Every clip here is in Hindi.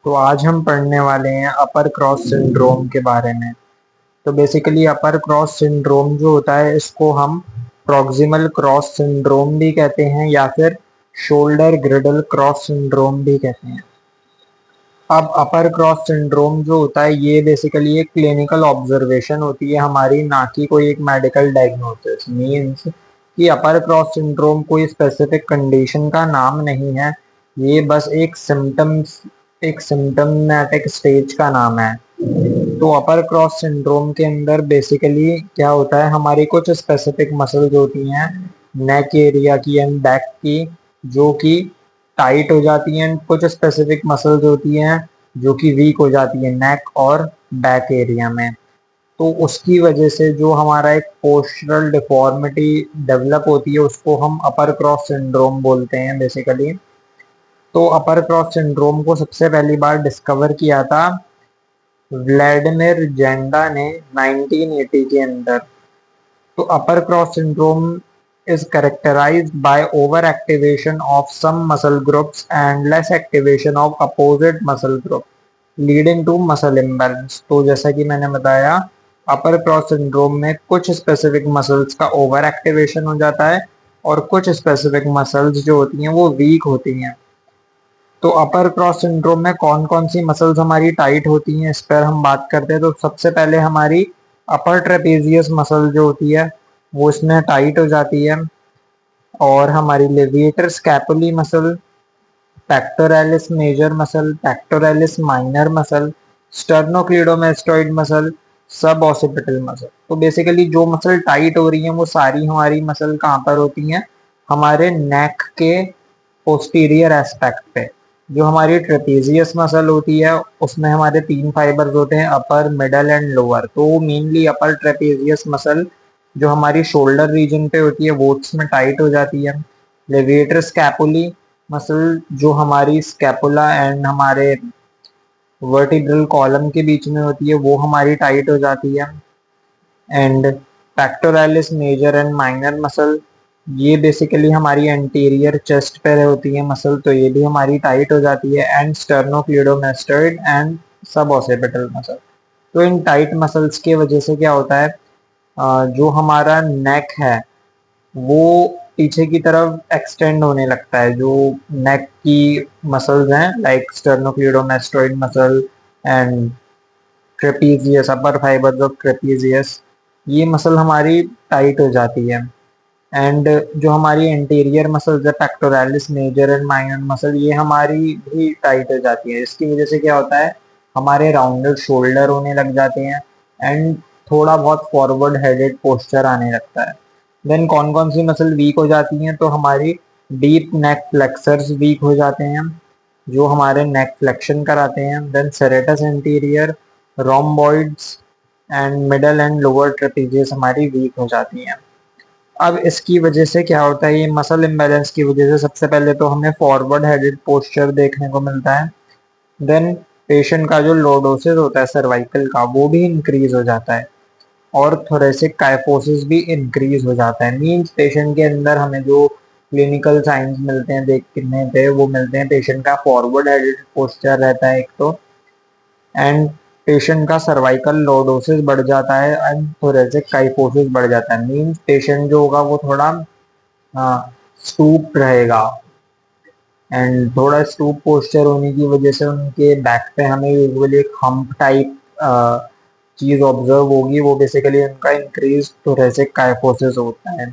तो आज हम पढ़ने वाले हैं अपर क्रॉस सिंड्रोम के बारे में। तो बेसिकली अपर क्रॉस सिंड्रोम जो होता है इसको हम प्रॉक्सिमल क्रॉस सिंड्रोम भी कहते हैं या फिर शोल्डर ग्रिडल क्रॉस सिंड्रोम भी कहते हैं। अब अपर क्रॉस सिंड्रोम जो होता है ये बेसिकली एक क्लिनिकल ऑब्जर्वेशन होती है हमारी, ना कि कोई एक मेडिकल डायग्नोसिस। मीन्स कि अपर क्रॉस सिंड्रोम कोई स्पेसिफिक कंडीशन का नाम नहीं है, ये बस एक सिम्टमेटिक स्टेज का नाम है। तो अपर क्रॉस सिंड्रोम के अंदर बेसिकली क्या होता है, हमारी कुछ स्पेसिफिक मसल्स होती हैं नेक एरिया की एंड बैक की, जो कि टाइट हो जाती हैं। कुछ स्पेसिफिक मसल्स होती हैं जो कि वीक हो जाती है नेक और बैक एरिया में। तो उसकी वजह से जो हमारा एक पोस्चरल डिफॉर्मिटी डेवलप होती है उसको हम अपर क्रॉस सिंड्रोम बोलते हैं बेसिकली। तो अपर क्रॉस सिंड्रोम को सबसे पहली बार डिस्कवर किया था व्लादिमीर जेंडा ने 1980 के अंदर। तो upper cross syndrome is characterized by overactivation of some muscle groups and less activation of opposite muscle group, leading to muscle imbalance। तो जैसा कि मैंने बताया, अपर क्रॉस सिंड्रोम में कुछ स्पेसिफिक मसल्स का ओवर एक्टिवेशन हो जाता है और कुछ स्पेसिफिक मसल्स जो होती हैं वो वीक होती हैं। तो अपर क्रॉस सिंड्रोम में कौन कौन सी मसल्स हमारी टाइट होती हैं इस पर हम बात करते हैं। तो सबसे पहले हमारी अपर ट्रेपेजियस मसल जो होती है वो इसमें टाइट हो जाती है, और हमारी levator scapulae muscle, pectoralis major muscle, pectoralis minor muscle, sternocleidomastoid muscle, sub occipital muscle. तो बेसिकली जो मसल टाइट हो रही हैं वो सारी हमारी मसल कहाँ पर होती हैं, हमारे नेक के पोस्टीरियर एस्पेक्ट पे। जो हमारी ट्रेपेजियस मसल होती है उसमें हमारे 3 फाइबर्स होते हैं, अपर मिडल एंड लोअर। तो मेनली अपर ट्रेपेजियस मसल जो हमारी शोल्डर रीजन पे होती है वो इसमें टाइट हो जाती है। लेविएटर स्कैपुली मसल जो हमारी स्कैपुला एंड हमारे वर्टिब्रल कॉलम के बीच में होती है वो हमारी टाइट हो जाती है। And pectoralis major and minor muscle, ये बेसिकली हमारी एंटीरियर चेस्ट पे होती है मसल, तो ये भी हमारी टाइट हो जाती है। एंड स्टर्नोक्लीडोमेस्टोइड एंड सब ऑसिपिटल मसल। तो इन टाइट मसल्स के वजह से क्या होता है, जो हमारा नेक है वो पीछे की तरफ एक्सटेंड होने लगता है। जो नेक की मसल्स हैं like sternocleidomastoid muscle and trapezius, upper fibres of trapezius, ये मसल हमारी टाइट हो जाती है। एंड जो हमारी इंटीरियर मसल्स है pectoralis major and minor muscle, ये हमारी भी टाइट हो जाती है। इसकी वजह से क्या होता है, हमारे राउंडेड शोल्डर होने लग जाते हैं एंड थोड़ा बहुत फॉरवर्ड हेडेड पोस्चर आने लगता है। देन कौन कौन सी मसल वीक हो जाती हैं, तो हमारी डीप नेक फ्लेक्सर्स वीक हो जाते हैं जो हमारे नेक फ्लेक्शन कराते हैं। Then serratus anterior, rhomboids and middle and lower trapezius हमारी वीक हो जाती हैं। अब इसकी वजह से क्या होता है, ये मसल इम्बैलेंस की वजह से सबसे पहले तो हमें फॉरवर्ड हेडेड पोस्चर देखने को मिलता है। देन पेशेंट का जो लॉर्डोसिस होता है सर्वाइकल का वो भी इंक्रीज हो जाता है, और थोरेसिक काइफोसिस भी इंक्रीज हो जाता है। मींस पेशेंट के अंदर हमें जो क्लिनिकल साइंस मिलते हैं देखने पे वो मिलते हैं, पेशेंट का फॉरवर्ड हेडेड पोस्चर रहता है एक तो, एंड पेशेंट का सर्वाइकल लॉर्डोसिस बढ़ जाता है एंड थोरेसिक काइफोसिस बढ़ जाता है। मींस पेशेंट जो होगा वो थोड़ा स्टूप रहेगा, एंड थोड़ा स्टूप पोस्चर होने की वजह से उनके बैक पे हमें यूजुअली एक हम्प टाइप चीज ऑब्जर्व होगी, वो बेसिकली उनका इंक्रीज थोरेसिक काइफोसिस होता है।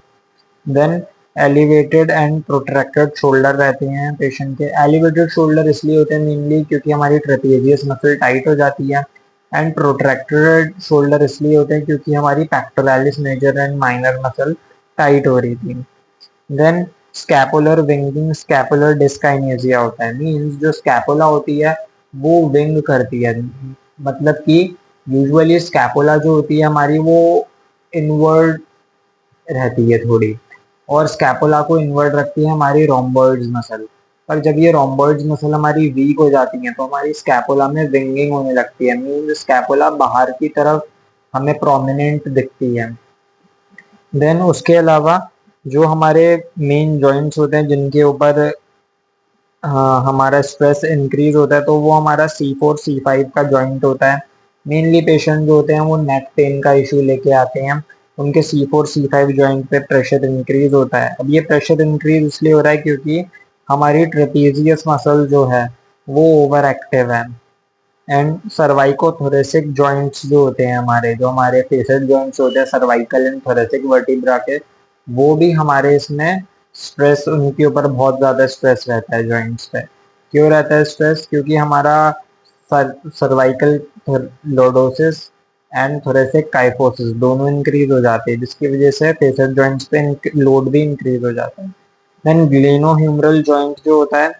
Then elevated and protracted shoulder रहते हैं पेशेंट के। एलिवेटेड शोल्डर इसलिए होते हैं मेनली क्योंकि हमारी ट्रेपेजियस मसल टाइट हो जाती है, एंड प्रोट्रैक्टेड शोल्डर इसलिए होते हैं क्योंकि हमारी pectoralis major and minor muscle tight हो रही थी। Then scapular winging, scapular dyskinesia होता है। मींस जो स्कैपुला होती है वो विंग करती है, मतलब कि यूजुअली स्कैपुला जो होती है हमारी वो इनवर्ड रहती है थोड़ी, और स्कैपुला को इन्वर्ट रखती है हमारी रोम्बॉइड्स मसल। पर जब ये रोम्बॉइड्स मसल हमारी वीक हो जाती हैं तो हमारी स्कैपुला में विंगिंग होने लगती है। मीन्स स्कैपुला बाहर की तरफ हमें प्रोमिनेंट दिखती है। देन उसके अलावा जो हमारे मेन जॉइंट्स होते हैं जिनके ऊपर हाँ, हमारा स्ट्रेस इंक्रीज होता है तो वो हमारा C4 C5 का जॉइंट होता है। मेनली पेशेंट जो होते हैं वो नेक पेन का इशू लेके आते हैं, उनके C4 C5 जॉइंट पे प्रेशर इंक्रीज होता है। अब ये प्रेशर इंक्रीज इसलिए हो रहा है क्योंकि हमारी ट्रेपीजियस मसल जो है वो ओवर एक्टिव है। एंड सर्वाइकोथोरेसिक जॉइंट्स जो होते हैं हमारे, जो हमारे फेसेड जॉइंट्स होते हैं सर्वाइकल एंड थोरेसिक वर्टिब्रा के, वो भी हमारे इसमें स्ट्रेस, उनके ऊपर बहुत ज़्यादा स्ट्रेस रहता है जॉइंट्स पे। क्यों रहता है स्ट्रेस? क्योंकि हमारा cervical lordosis and thoracic kyphosis दोनों इंक्रीज हो जाते हैं, जिसकी वजह से फेसेड जॉइंट्स पे लोड भी इंक्रीज हो जाता है। देन ग्लेनोह्यूमरल जॉइंट जो होता है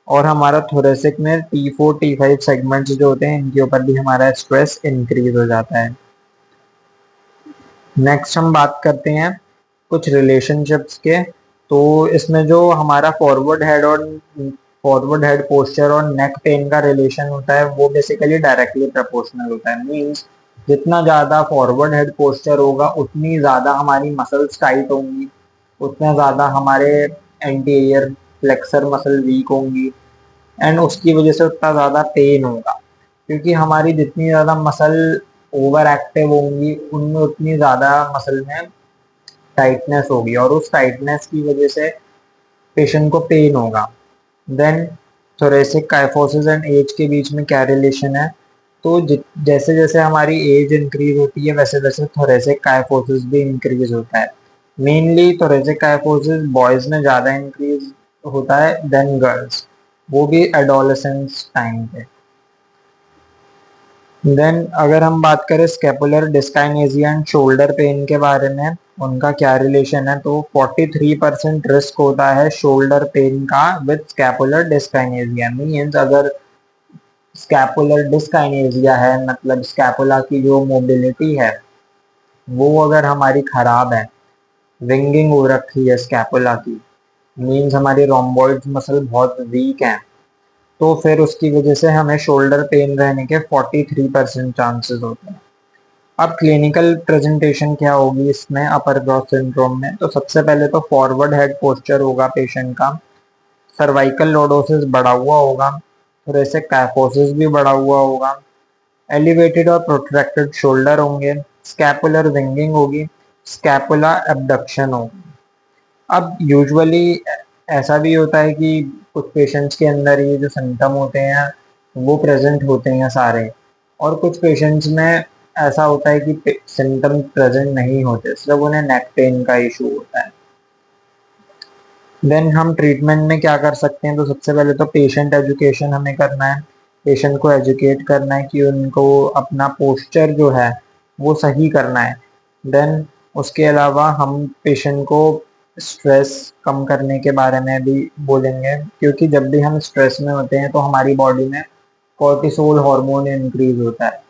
और हमारा थोरेसिक में T4 T5 सेगमेंट्स जो होते हैं, इनके ऊपर भी हमारा स्ट्रेस इंक्रीज हो जाता है। नेक्स्ट हम बात करते हैं कुछ रिलेशनशिप्स के। तो इसमें जो हमारा फॉरवर्ड हेड पोस्चर और नेक पेन का रिलेशन होता है वो बेसिकली डायरेक्टली प्रोपोर्शनल होता है। मींस जितना ज़्यादा फॉरवर्ड हेड पोस्चर होगा उतनी ज़्यादा हमारी मसल्स टाइट होंगी, उतना ज़्यादा हमारे एंटीरियर फ्लेक्सर मसल वीक होंगी, एंड उसकी वजह से उतना ज़्यादा पेन होगा। क्योंकि हमारी जितनी ज़्यादा मसल ओवर एक्टिव होंगी उनमें उतनी ज़्यादा मसल में टाइटनेस होगी और उस टाइटनेस की वजह से पेशेंट को पेन होगा। Then thoracic kyphosis and age के बीच में क्या रिलेशन है? तो जैसे जैसे हमारी एज इंक्रीज होती है वैसे वैसे थोरेसिक काइफोसिस भी इंक्रीज होता है। मेनली थोरेसिक काइफोसिस बॉयज में ज़्यादा इंक्रीज होता है देन गर्ल्स, वो भी एडोलेसेंस टाइम पे। देन अगर हम बात करें scapular dyskinesia and shoulder pain के बारे में, उनका क्या रिलेशन है? तो 43% रिस्क होता है शोल्डर पेन का विद स्कैपुलर डिस्काइनेसिया। मीन्स अगर स्कैपुलर डिस्काइनेसिया है, मतलब स्कैपुला की जो मोबिलिटी है वो अगर हमारी खराब है, विंगिंग हो रखी है स्कैपुला की, मीन्स हमारी रोम्बॉइड मसल बहुत वीक है, तो फिर उसकी वजह से हमें शोल्डर पेन रहने के 43% चांसेस होते हैं। अब क्लिनिकल प्रेजेंटेशन क्या होगी इसमें अपर क्रॉस सिंड्रोम में? तो सबसे पहले तो फॉरवर्ड हेड पोस्चर होगा पेशेंट का, सर्वाइकल लोडोसिस बढ़ा हुआ होगा, थोरेसिक काइफोसिस भी बढ़ा हुआ होगा, एलिवेटेड और प्रोट्रैक्टेड शोल्डर होंगे, स्कैपुलर विंगिंग होगी, स्कैपुला एब्डक्शन होगी। अब यूजुअली ऐसा भी होता है कि कुछ पेशेंट्स के अंदर ये जो सिम्टम होते हैं वो प्रेजेंट होते हैं सारे, और कुछ पेशेंट्स में ऐसा होता है कि सिम्टम प्रेजेंट नहीं होते, सिर्फ उन्हें नेक पेन का इशू होता है। देन हम ट्रीटमेंट में क्या कर सकते हैं? तो सबसे पहले तो पेशेंट एजुकेशन हमें करना है, पेशेंट को एजुकेट करना है कि उनको अपना पोस्चर जो है वो सही करना है। देन उसके अलावा हम पेशेंट को स्ट्रेस कम करने के बारे में भी बोलेंगे, क्योंकि जब भी हम स्ट्रेस में होते हैं तो हमारी बॉडी में कॉर्टिसोल हार्मोन इंक्रीज होता है।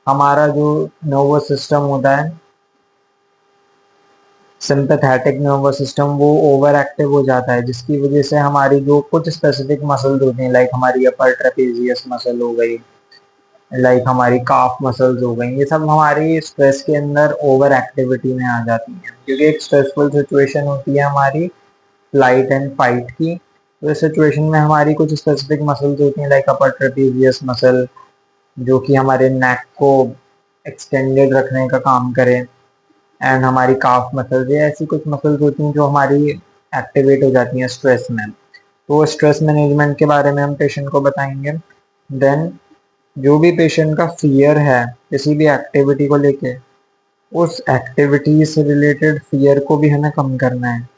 हमारा जो नर्वस सिस्टम होता है, सिंपैथेटिक नर्वस सिस्टम, वो ओवर एक्टिव हो जाता है, जिसकी वजह से हमारी जो कुछ स्पेसिफिक मसल्स होती हैं, लाइक हमारी अपर ट्रेपेजियस मसल हो गई, लाइक हमारी काफ मसल्स हो गई, ये सब हमारी स्ट्रेस के अंदर ओवर एक्टिविटी में आ जाती हैं, क्योंकि एक स्ट्रेसफुल सिचुएशन होती है हमारी फ्लाइट एंड फाइट की। तो इस सिचुएशन में हमारी कुछ स्पेसिफिक मसल्स होती हैं लाइक अपर ट्रेपेजियस मसल, जो कि हमारे नेक को एक्सटेंडेड रखने का काम करें, एंड हमारी काफ मसल्स, ये ऐसी कुछ मसल्स होती हैं जो हमारी एक्टिवेट हो जाती हैं स्ट्रेस में। तो स्ट्रेस मैनेजमेंट के बारे में हम पेशेंट को बताएंगे। देन जो भी पेशेंट का फियर है किसी भी एक्टिविटी को लेके, उस एक्टिविटी से रिलेटेड फियर को भी हमें कम करना है।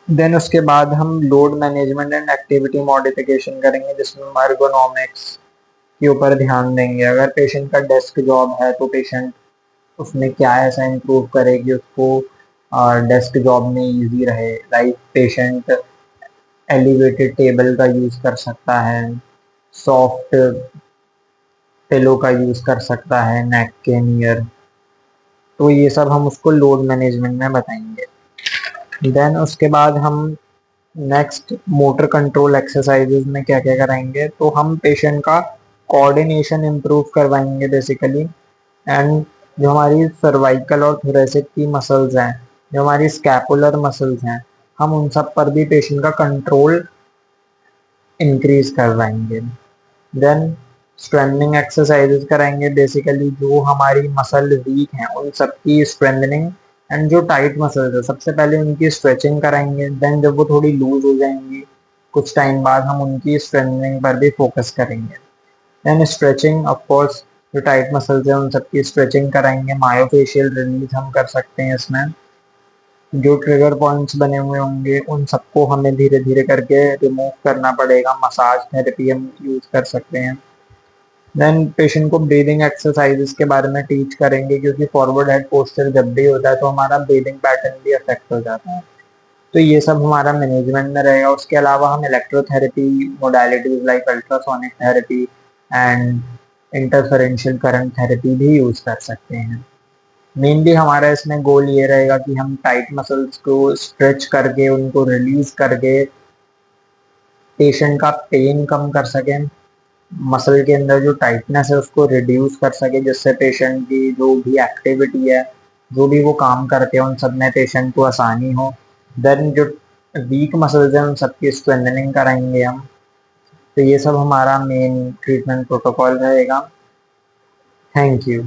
देन उसके बाद हम load management and activity modification करेंगे, जिसमें हम ergonomics के ऊपर ध्यान देंगे। अगर पेशेंट का डेस्क जॉब है तो पेशेंट उसमें क्या ऐसा इम्प्रूव करे कि उसको डेस्क जॉब में इजी रहे। लाइक पेशेंट एलिवेटेड टेबल का यूज़ कर सकता है, सॉफ्ट पिलो का यूज़ कर सकता है नेक के नियर। तो ये सब हम उसको लोड मैनेजमेंट में बताएंगे। देन उसके बाद हम नेक्स्ट मोटर कंट्रोल एक्सरसाइजेज में क्या क्या कराएंगे? तो हम पेशेंट का कोऑर्डिनेशन इम्प्रूव करवाएंगे बेसिकली, एंड जो हमारी सर्वाइकल और थोरेसिक की मसल्स हैं, जो हमारी स्कैपुलर मसल्स हैं, हम उन सब पर भी पेशेंट का कंट्रोल इंक्रीज करवाएंगे। देन स्ट्रेंथनिंग एक्सरसाइजेस कराएंगे, बेसिकली जो हमारी मसल वीक हैं उन सबकी स्ट्रेंथनिंग, एंड जो टाइट मसल्स है सबसे पहले उनकी स्ट्रेचिंग कराएंगे। देन जब वो थोड़ी लूज हो जाएंगी कुछ टाइम बाद हम उनकी स्ट्रेंथनिंग पर भी फोकस करेंगे। देन स्ट्रेचिंग, ऑफ कोर्स जो टाइट मसल्स हैं उन सबकी स्ट्रेचिंग कराएंगे। मायोफेशियल रिलीज हम कर सकते हैं इसमें। जो ट्रिगर पॉइंट्स बने हुए होंगे उन सबको हमें धीरे धीरे करके रिमूव करना पड़ेगा। मसाज थेरेपी हम यूज कर सकते हैं। देन पेशेंट को ब्रीदिंग एक्सरसाइजेस के बारे में टीच करेंगे, क्योंकि फॉरवर्ड हेड पोस्चर जब भी होता है तो हमारा ब्रीदिंग पैटर्न भी अफेक्ट हो जाता है। तो ये सब हमारा मैनेजमेंट में रहेगा। उसके अलावा हम electrotherapy modalities like ultrasonic therapy and इंटरफेरेंशियल current therapy भी यूज कर सकते हैं। मेनली हमारा इसमें गोल ये रहेगा कि हम टाइट मसल्स को स्ट्रेच करके उनको रिलीज करके पेशेंट का पेन कम कर सकें, मसल के अंदर जो टाइटनेस है उसको रिड्यूस कर सके, जिससे पेशेंट की जो भी एक्टिविटी है, जो भी वो काम करते हैं उन सब में पेशेंट को आसानी हो। देन जो वीक मसल्स हैं उन सबकी स्ट्रेंथनिंग कराएंगे हम। तो ये सब हमारा मेन ट्रीटमेंट प्रोटोकॉल रहेगा। Thank you.